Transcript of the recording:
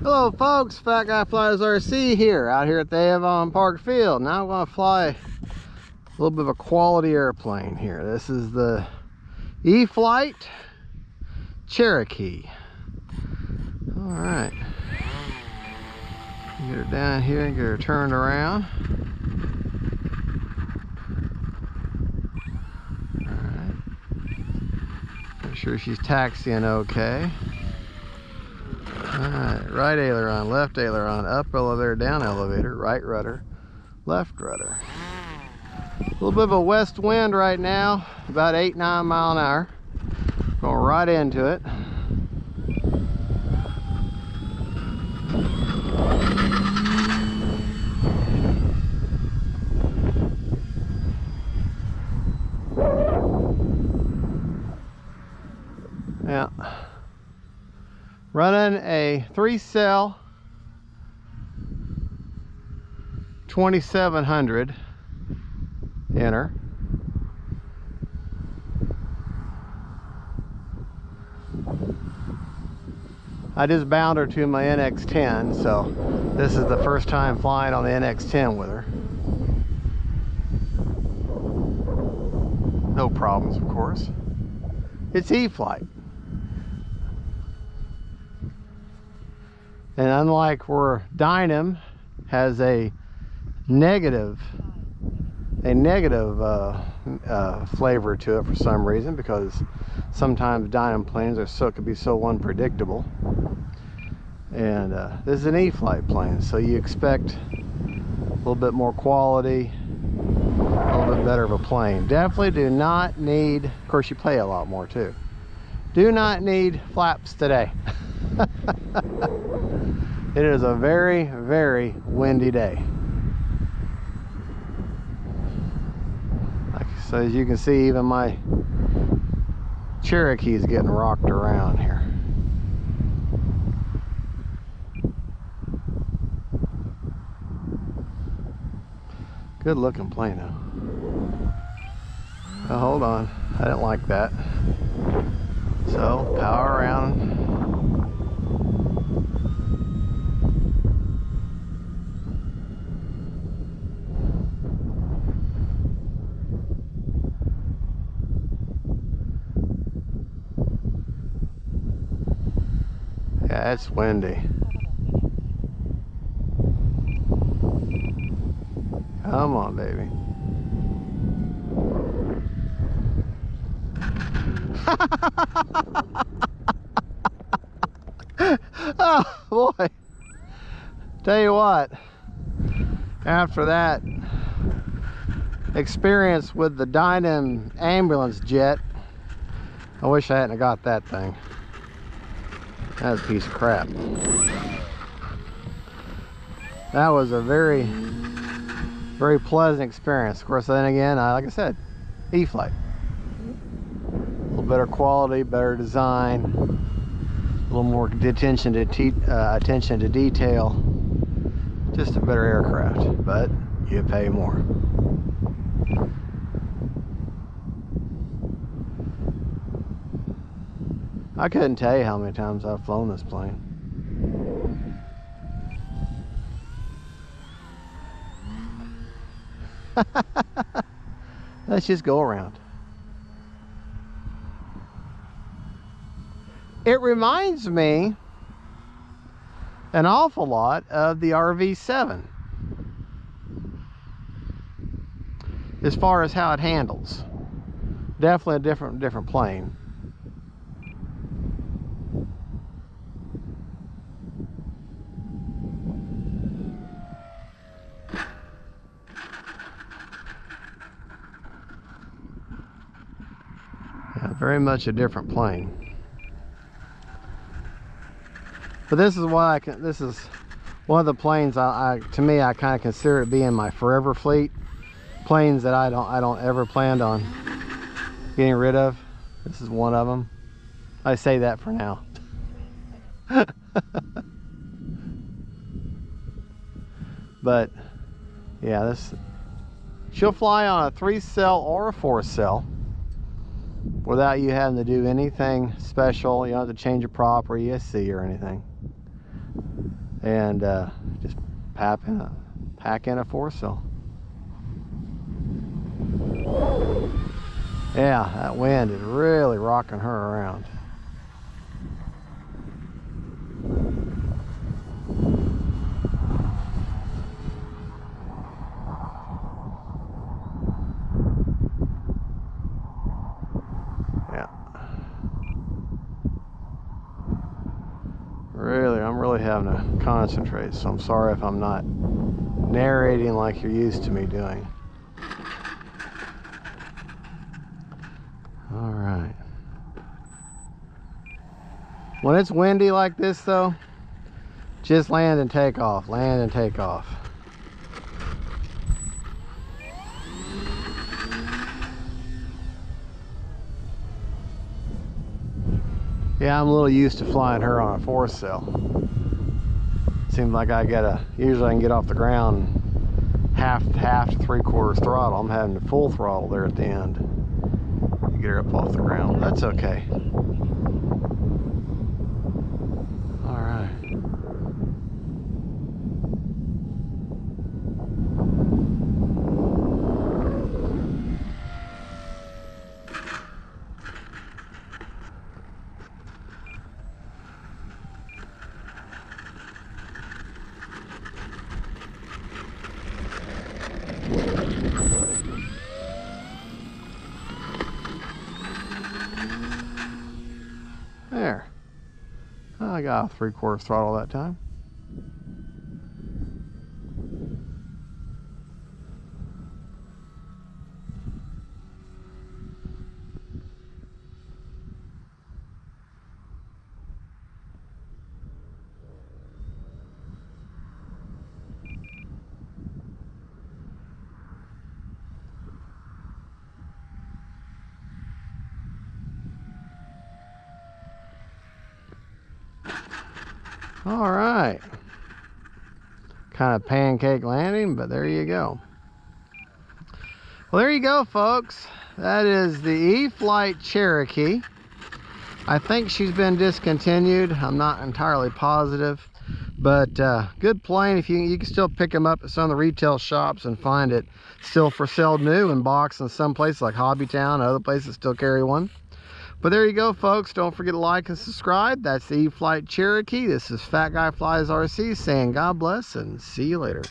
Hello folks, Fat Guy Flies RC here, out here at the Avon Park Field. Now I'm going to fly a little bit of a quality airplane here. This is the e-flite Cherokee. Alright. Get her down here and get her turned around. Alright. Make sure she's taxiing okay. Alright, right aileron, left aileron, up elevator, down elevator, right rudder, left rudder. A little bit of a west wind right now, about 8-9 mile an hour. Going right into it. Yeah. Running a 3-cell 2700 inner. I just bound her to my NX10, so this is the first time flying on the NX10 with her. No problems, of course. It's e-flite. And unlike where Dynam has a negative flavor to it for some reason, because sometimes Dynam planes could be so unpredictable. And this is an e-flite plane, so you expect a little bit more quality, a little bit better of a plane. Definitely do not need, of course you pay a lot more too. Do not need flaps today. It is a very, very windy day. So as you can see, even my Cherokee is getting rocked around here. Good looking plane though. Oh, hold on, I didn't like that. So power around. Yeah, it's windy. Come on, baby. Oh boy. Tell you what, after that experience with the Dynam ambulance jet, I wish I hadn't got that thing. That was a piece of crap. That was a very, very pleasant experience. Of course, then again, like I said, e-flite. A little better quality, better design, a little more attention to detail. Just a better aircraft, but you pay more. I couldn't tell you how many times I've flown this plane. Let's just go around. It reminds me an awful lot of the RV7 as far as how it handles. Definitely a different plane. Very much a different plane. But this is why this is one of the planes to me I kind of consider it being my forever fleet. Planes that I don't ever plan on getting rid of. This is one of them. I say that for now. But yeah, she'll fly on a 3-cell or a 4-cell. Without you having to do anything special. You don't have to change a prop or ESC or anything. and just pack in a foresail. Yeah, that wind is really rocking her around. Yeah. I'm really having to concentrate, so I'm sorry if I'm not narrating like you're used to me doing. All right. When it's windy like this though, just land and take off, land and take off. Yeah, I'm a little used to flying her on a foresail. Seems like usually I can get off the ground half to 3/4 throttle. I'm having the full throttle there at the end to get her up off the ground. That's okay. All right. There. I got a 3/4 throttle that time. All right. Kind of pancake landing, but there you go. Well, there you go, folks. That is the E-flite Cherokee. I think she's been discontinued. I'm not entirely positive, but good plane. If you can still pick them up at some of the retail shops and find it still for sale new in box in some places like Hobbytown and other places still carry one. But there you go, folks. Don't forget to like and subscribe. That's the E-flite Cherokee. This is Fat Guy Flies RC saying God bless and see you later.